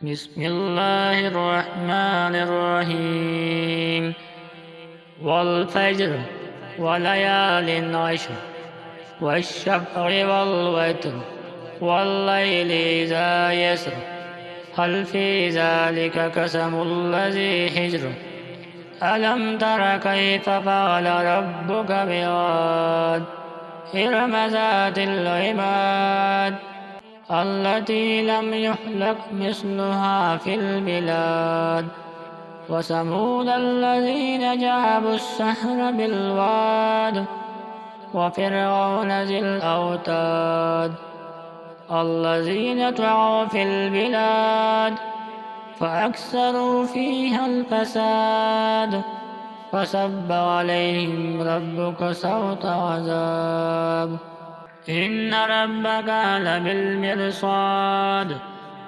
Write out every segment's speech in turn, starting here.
بسم الله الرحمن الرحيم والفجر وليال عشر والشفع والوتر والليل إذا يسر هل في ذلك قسم الذي حجر ألم تر كيف فعل ربك بعاد إرم ذات العماد التي لم يخلق مثلها في البلاد وثمود الذين جابوا السحر بالواد وفرعون ذي الأوتاد الذين طغوا في البلاد فأكثروا فيها الفساد فصب عليهم ربك سوط عذاب إن ربك لبالمرصاد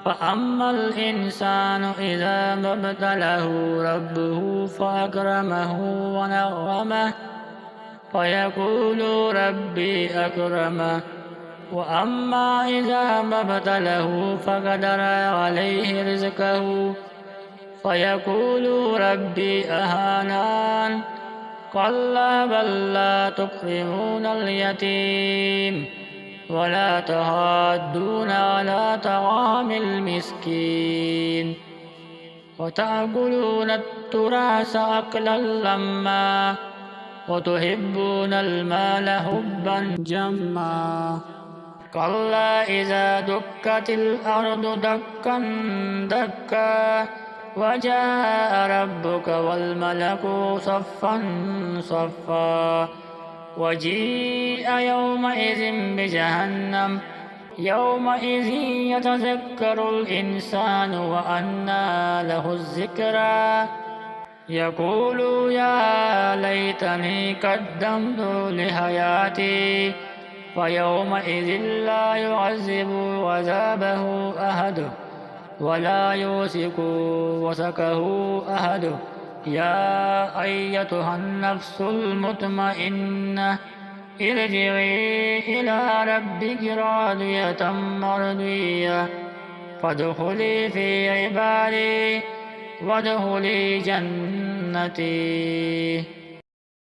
فأما الإنسان إذا ما ابتلاه ربه فأكرمه ونعمه فيقول ربي أكرمه وأما إذا ما ابتلاه فقدر عليه رزقه فيقول ربي أهانان كلا بل لا تكرمون اليتيم ولا تحاضون على طعام المسكين وتأكلون التراث أكلا لما وتحبون المال حبا جما كلا إذا دكت الأرض دكا دكا وجاء ربك والملك صفا صفا وجيء يومئذ بجهنم يومئذ يتذكر الإنسان وأنى له الذكرى يقول يا ليتني قدمت لحياتي فيومئذ لا يعذب عذابه أحد ولا يوثق وثقه أحد يا أيتها النفس المطمئنة ارجعي إلى ربك راضية مرضية فادخلي في عبادي وادخلي جنتي.